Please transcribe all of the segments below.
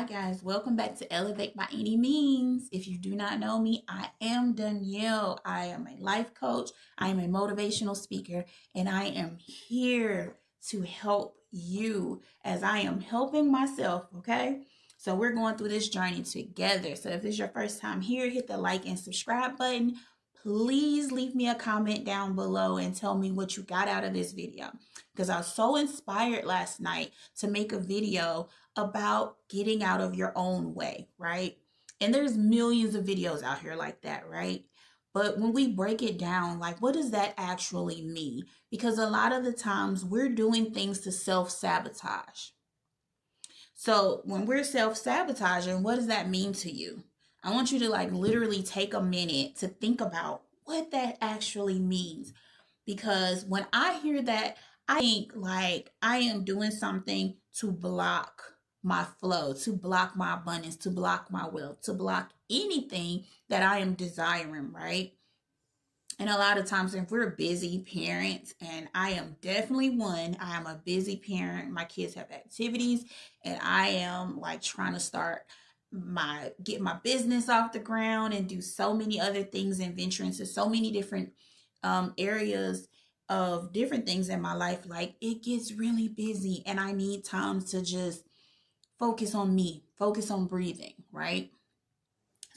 Hi guys, welcome back to Elevate by Any Means. If you do not know me, I am Danielle. I am a life coach, I am a motivational speaker, and I am here to help you as I am helping myself, okay? So we're going through this journey together. So if this is your first time here, hit the like and subscribe button. Please leave me a comment down below and tell me what you got out of this video because I was so inspired last night to make a video about getting out of your own way, right? And there's millions of videos out here like that, right? But when we break it down, like what does that actually mean? Because a lot of the times we're doing things to self-sabotage. So when we're self-sabotaging, what does that mean to you? I want you to like literally take a minute to think about what that actually means. Because when I hear that, I think like I am doing something to block my flow, to block my abundance, to block my wealth, to block anything that I am desiring, right? And a lot of times, if we're busy parents, and I am definitely one, I am a busy parent. My kids have activities, and I am like trying to get my business off the ground and do so many other things and venture into so many different areas of different things in my life. Like it gets really busy, and I need time to just focus on me, focus on breathing, right?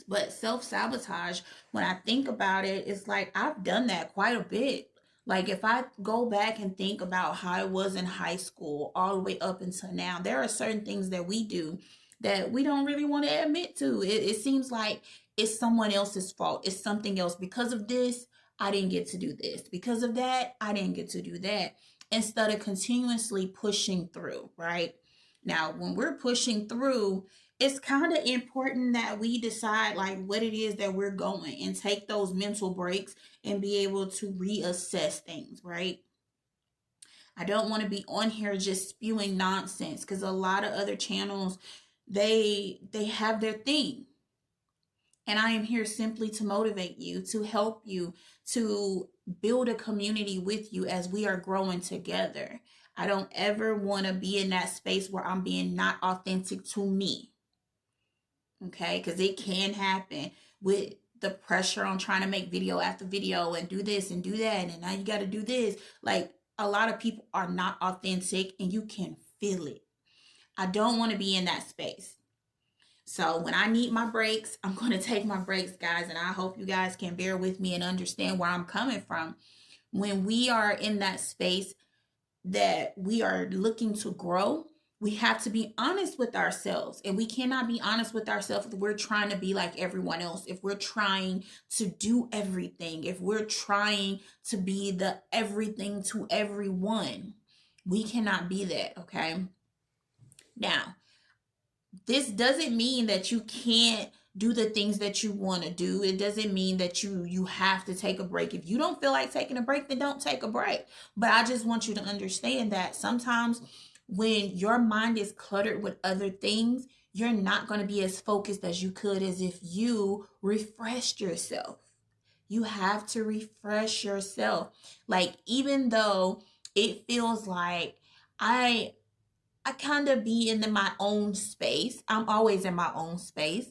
But self sabotage, when I think about it, it's like I've done that quite a bit. Like if I go back and think about how I was in high school all the way up until now, there are certain things that we do that we don't really want to admit to. It seems like it's someone else's fault. It's something else. Because of this, I didn't get to do this. Because of that, I didn't get to do that. Instead of continuously pushing through, right? Now, when we're pushing through, it's kind of important that we decide like what it is that we're going and take those mental breaks and be able to reassess things, right? I don't want to be on here just spewing nonsense because a lot of other channels they have their thing. And I am here simply to motivate you, to help you, to build a community with you as we are growing together. I don't ever want to be in that space where I'm being not authentic to me. Okay, because it can happen with the pressure on trying to make video after video and do this and do that, and now you got to do this. Like a lot of people are not authentic and you can feel it. I don't want to be in that space. So when I need my breaks, I'm going to take my breaks, guys, and I hope you guys can bear with me and understand where I'm coming from. When we are in that space that we are looking to grow, we have to be honest with ourselves. And we cannot be honest with ourselves if we're trying to be like everyone else, if we're trying to do everything, if we're trying to be the everything to everyone. We cannot be that, okay? Now, this doesn't mean that you can't do the things that you want to do. It doesn't mean that you have to take a break. If you don't feel like taking a break, then don't take a break. But I just want you to understand that sometimes when your mind is cluttered with other things, you're not going to be as focused as you could as if you refreshed yourself. You have to refresh yourself. Like even though it feels like I I kind of be in my own space. I'm always in my own space,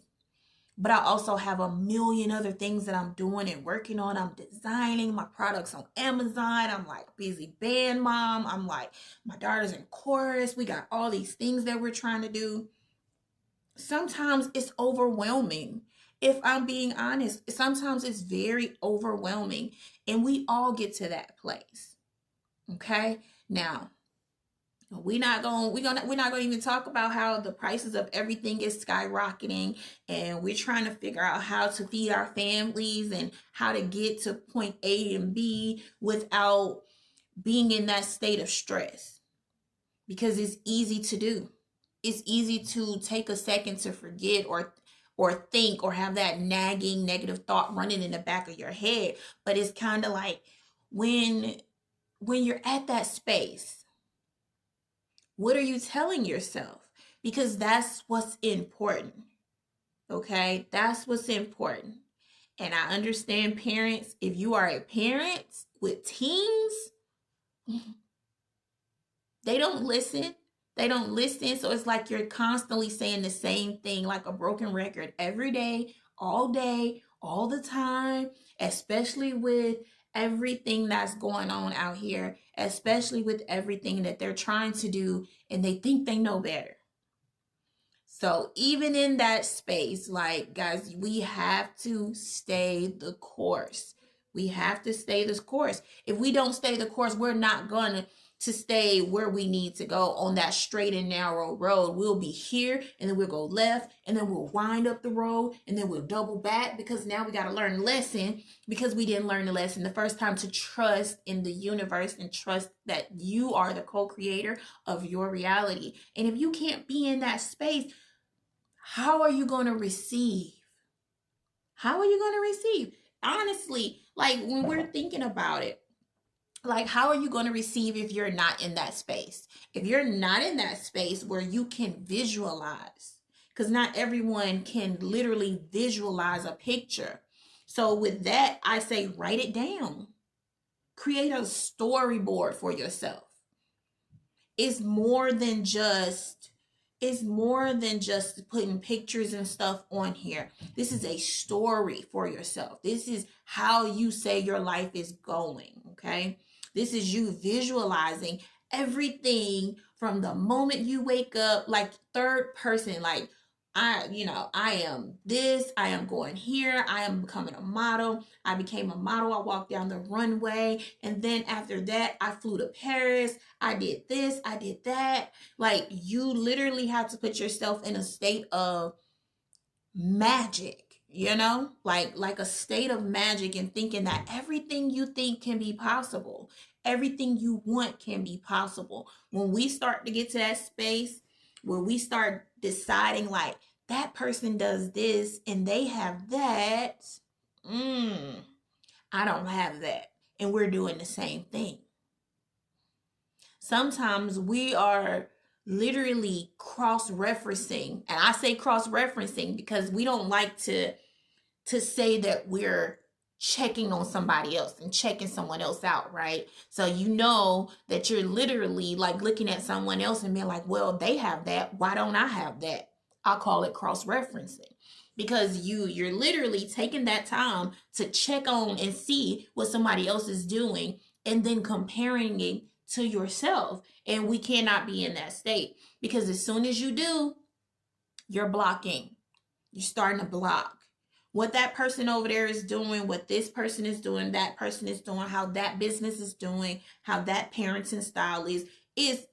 but I also have a million other things that I'm doing and working on. I'm designing my products on Amazon. I'm like busy band mom. I'm like my daughter's in chorus. We got all these things that we're trying to do. Sometimes it's overwhelming. If I'm being honest, sometimes it's very overwhelming, and we all get to that place. Okay? Now, we're not gonna even talk about how the prices of everything is skyrocketing, and we're trying to figure out how to feed our families and how to get to point A and B without being in that state of stress, because it's easy to do. It's easy to take a second to forget or think or have that nagging negative thought running in the back of your head. But it's kind of like when you're at that space, what are you telling yourself? Because that's what's important. Okay? That's what's important. And I understand parents, if you are a parent with teens, they don't listen. They don't listen. So it's like you're constantly saying the same thing, like a broken record, every day, all the time, especially with everything that's going on out here, especially with everything that they're trying to do, and they think they know better. So even in that space, like, guys, we have to stay the course. We have to stay this course. If we don't stay the course, we're not gonna to stay where we need to go on that straight and narrow road. We'll be here, and then we'll go left, and then we'll wind up the road, and then we'll double back, because now we got to learn a lesson, because we didn't learn the lesson the first time, to trust in the universe and trust that you are the co-creator of your reality. And if you can't be in that space, how are you going to receive? How are you going to receive? Honestly, like, when we're thinking about it, like, how are you going to receive if you're not in that space? If you're not in that space where you can visualize, because not everyone can literally visualize a picture. So with that, I say write it down. Create a storyboard for yourself. It's more than just putting pictures and stuff on here. This is a story for yourself. This is how you say your life is going, okay? This is you visualizing everything from the moment you wake up, like third person, like, I am this, I am going here, I am becoming a model. I became a model. I walked down the runway. And then after that, I flew to Paris. I did this, I did that. Like, you literally have to put yourself in a state of magic, like a state of magic, and thinking that everything you think can be possible. Everything you want can be possible. When we start to get to that space where we start deciding, like, that person does this and they have that, I don't have that, and we're doing the same thing. Sometimes we are literally cross-referencing, and I say cross-referencing because we don't like to say that we're checking on somebody else and checking someone else out, right? So you know that you're literally like looking at someone else and being like, well, they have that, why don't I have that? I call it cross-referencing, because you're literally taking that time to check on and see what somebody else is doing, and then comparing it to yourself. And we cannot be in that state, because as soon as you do, you're blocking. You're starting to block what that person over there is doing, what this person is doing, that person is doing, how that business is doing, how that parenting style is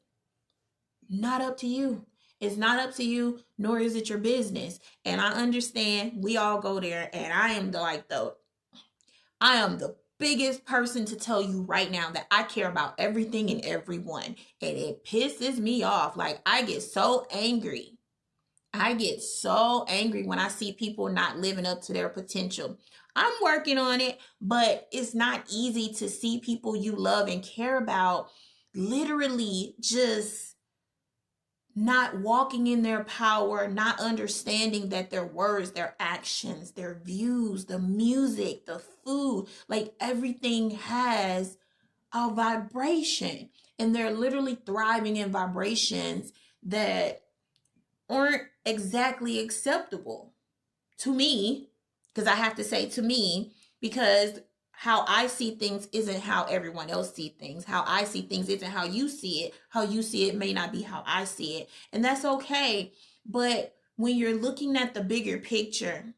not up to you. It's not up to you, nor is it your business. And I understand we all go there, and I am the biggest person to tell you right now that I care about everything and everyone. And it pisses me off. Like, I get so angry. I get so angry when I see people not living up to their potential. I'm working on it, but it's not easy to see people you love and care about literally just not walking in their power, not understanding that their words, their actions, their views, the music, the food, like, everything has a vibration, and they're literally thriving in vibrations that aren't exactly acceptable to me, because I have to say to me, because how I see things isn't how everyone else see things. How I see things isn't how you see it. How you see it may not be how I see it. And that's okay. But when you're looking at the bigger picture,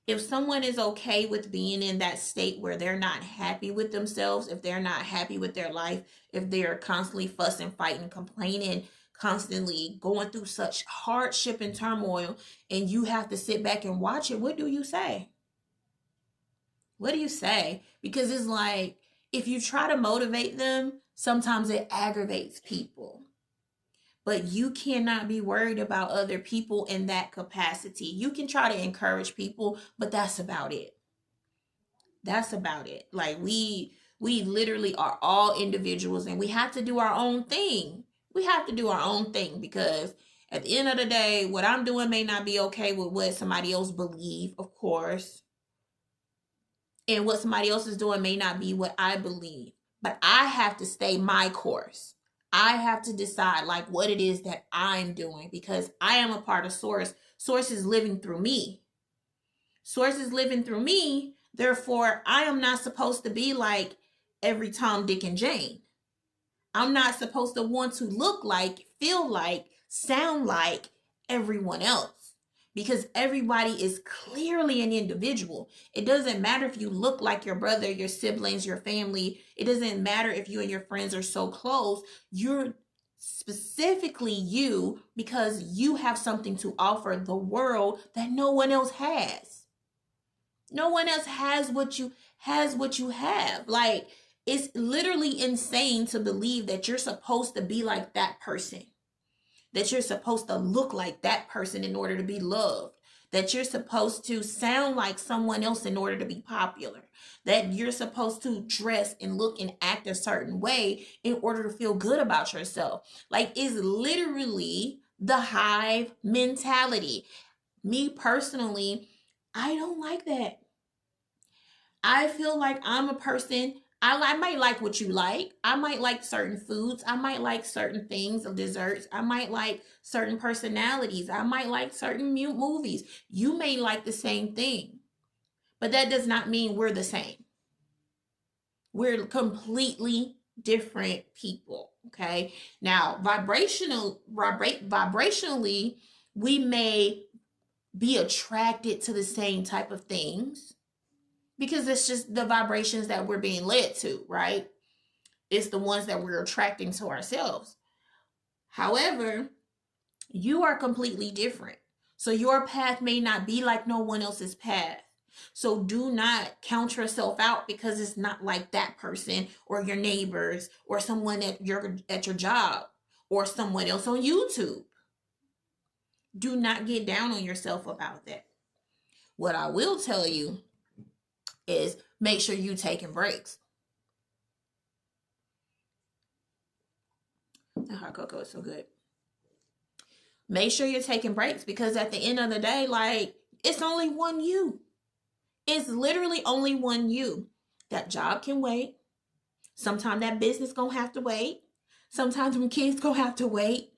if someone is okay with being in that state where they're not happy with themselves, if they're not happy with their life, if they're constantly fussing, fighting, complaining, constantly going through such hardship and turmoil, and you have to sit back and watch it, what do you say? What do you say? Because it's like, if you try to motivate them, sometimes it aggravates people. But you cannot be worried about other people in that capacity. You can try to encourage people, but that's about it. That's about it. Like, we literally are all individuals, and we have to do our own thing. We have to do our own thing, because at the end of the day, what I'm doing may not be okay with what somebody else believe, of course. And what somebody else is doing may not be what I believe. But I have to stay my course. I have to decide like what it is that I'm doing, because I am a part of source. Source is living through me. Source is living through me. Therefore, I am not supposed to be like every Tom, Dick, and Jane. I'm not supposed to want to look like, feel like, sound like everyone else, because everybody is clearly an individual. It doesn't matter if you look like your brother, your siblings, your family. It doesn't matter if you and your friends are so close. You're specifically you because you have something to offer the world that no one else has. No one else has what you have. Like, it's literally insane to believe that you're supposed to be like that person, that you're supposed to look like that person in order to be loved, that you're supposed to sound like someone else in order to be popular, that you're supposed to dress and look and act a certain way in order to feel good about yourself. Like, it's literally the hive mentality. Me personally, I don't like that. I feel like I'm a person. I might like what you like. I might like certain foods. I might like certain things of desserts. I might like certain personalities. I might like certain movies. You may like the same thing, but that does not mean we're the same. We're completely different people. Okay. Now, vibrationally, we may be attracted to the same type of things because it's just the vibrations that we're being led to, right? It's the ones that we're attracting to ourselves. However, you are completely different. So your path may not be like no one else's path. So do not count yourself out because it's not like that person or your neighbors or someone at your job or someone else on YouTube. Do not get down on yourself about that. What I will tell you is make sure you taking breaks. The hot cocoa is so good. Make sure you're taking breaks, because at the end of the day, like, it's only one you. It's literally only one you. That job can wait. Sometimes that business gonna have to wait. Sometimes them kids gonna have to wait.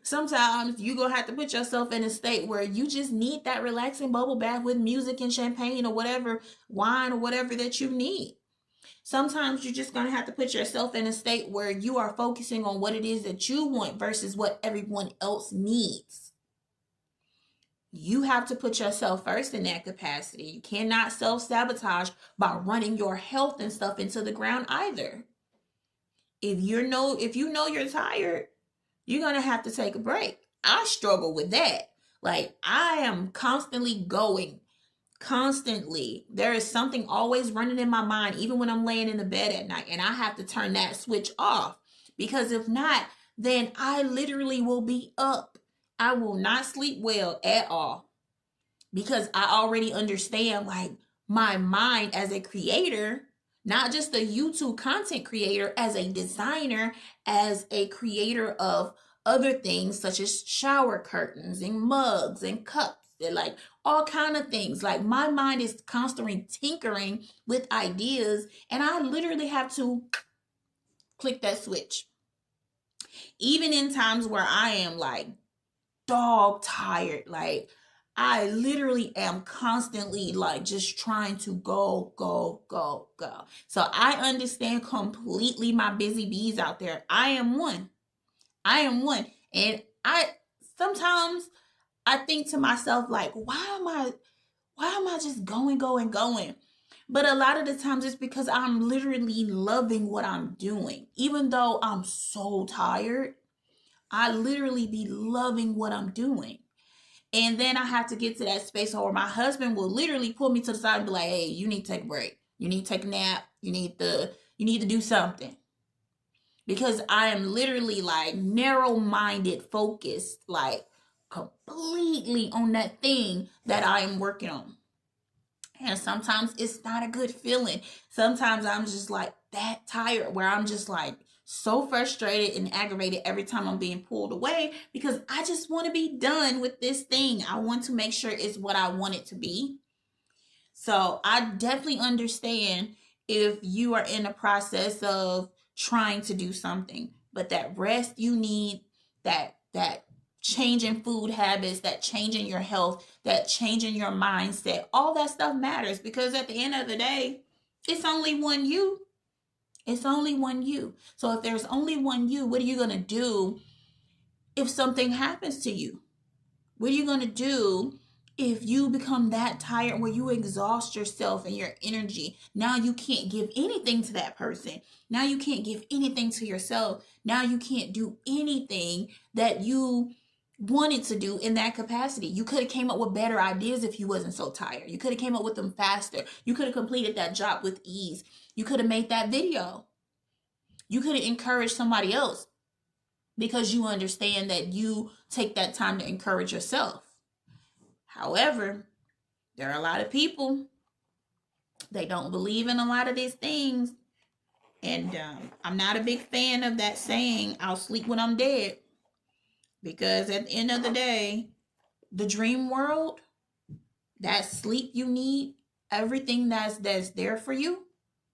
Sometimes you gonna have to put yourself in a state where you just need that relaxing bubble bath with music and champagne or whatever, wine or whatever that you need. Sometimes you're just going to have to put yourself in a state where you are focusing on what it is that you want versus what everyone else needs. You have to put yourself first in that capacity. You cannot self-sabotage by running your health and stuff into the ground either. If you know you're tired, you're going to have to take a break. I struggle with that. Like, I am constantly going. Constantly. There is something always running in my mind, even when I'm laying in the bed at night, and I have to turn that switch off, because if not, then I literally will be up. I will not sleep well at all, because I already understand, like, my mind as a creator, not just a YouTube content creator, as a designer, as a creator of other things such as shower curtains and mugs and cups and like all kind of things. Like, my mind is constantly tinkering with ideas, and I literally have to click that switch. Even in times where I am like dog tired, like, I literally am constantly like just trying to go, go, go, go. So I understand completely my busy bees out there. I am one. I am one. And I sometimes I think to myself, like, why am I just going, going, going? But a lot of the times it's because I'm literally loving what I'm doing. Even though I'm so tired, I literally be loving what I'm doing. And then I have to get to that space where my husband will literally pull me to the side and be like, hey, you need to take a break. You need to take a nap. You need to do something. Because I am literally like narrow-minded, focused, like completely on that thing that I am working on. And sometimes it's not a good feeling. Sometimes I'm just like that tired, where I'm just like so frustrated and aggravated every time I'm being pulled away, because I just want to be done with this thing. I want to make sure it's what I want it to be. So I definitely understand if you are in a process of trying to do something. But that rest you need, that change in food habits, that change in your health, that change in your mindset, all that stuff matters, because at the end of the day, it's only one you. It's only one you. So if there's only one you, what are you going to do if something happens to you? What are you going to do if you become that tired where you exhaust yourself and your energy? Now you can't give anything to that person. Now you can't give anything to yourself. Now you can't do anything that you wanted to do in that capacity. You could have came up with better ideas if you wasn't so tired. You could have came up with them faster. You could have completed that job with ease. You could have made that video. You could have encouraged somebody else, because you understand that you take that time to encourage yourself. However, there are a lot of people, they don't believe in a lot of these things. And I'm not a big fan of that saying, I'll sleep when I'm dead. Because at the end of the day, the dream world, that sleep you need, everything that's there for you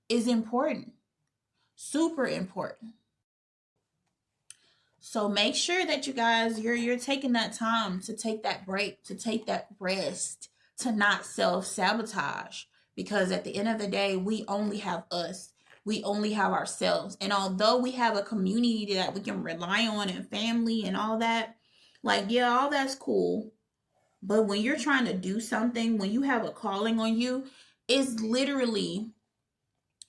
is important. Super important. So make sure that you guys, you're taking that time to take that break, to take that rest, to not self-sabotage. Because at the end of the day, we only have us. We only have ourselves. And although we have a community that we can rely on, and family and all that, like, yeah, all that's cool. But when you're trying to do something, when you have a calling on you, it's literally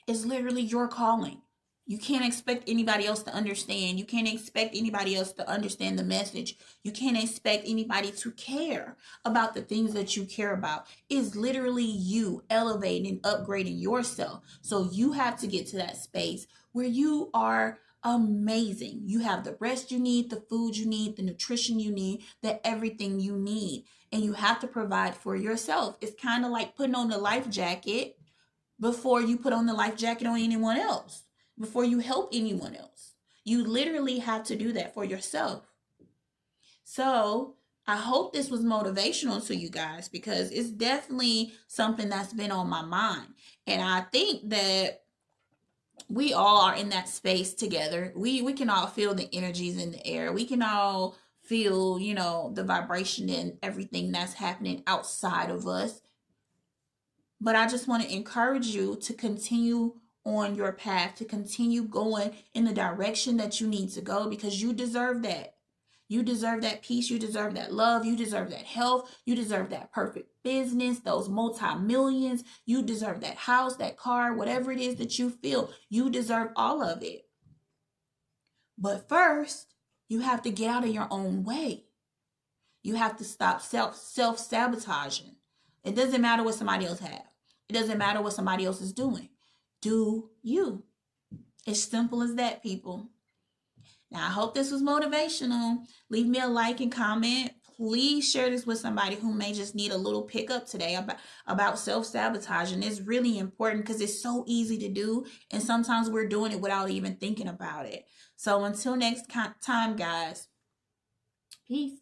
your calling. You can't expect anybody else to understand. You can't expect anybody else to understand the message. You can't expect anybody to care about the things that you care about. It's literally you elevating and upgrading yourself. So you have to get to that space where you are amazing. You have the rest you need, the food you need, the nutrition you need, the everything you need. And you have to provide for yourself. It's kind of like putting on the life jacket before you put on the life jacket on anyone else, before you help anyone else. You literally have to do that for yourself. So I hope this was motivational to you guys, because it's definitely something that's been on my mind. And I think that we all are in that space together. We can all feel the energies in the air. We can all feel, the vibration and everything that's happening outside of us. But I just want to encourage you to continue on your path, to continue going in the direction that you need to go, because you deserve that. You deserve that peace. You deserve that love. You deserve that health. You deserve that perfect business, those multi-millions. You deserve that house, that car, whatever it is that you feel. You deserve all of it. But first, you have to get out of your own way. You have to stop self-sabotaging. It doesn't matter what somebody else has. It doesn't matter what somebody else is doing. Do you. It's simple as that, people. Now, I hope this was motivational. Leave me a like and comment. Please share this with somebody who may just need a little pickup today about self-sabotaging. It's really important because it's so easy to do. And sometimes we're doing it without even thinking about it. So until next time, guys, peace.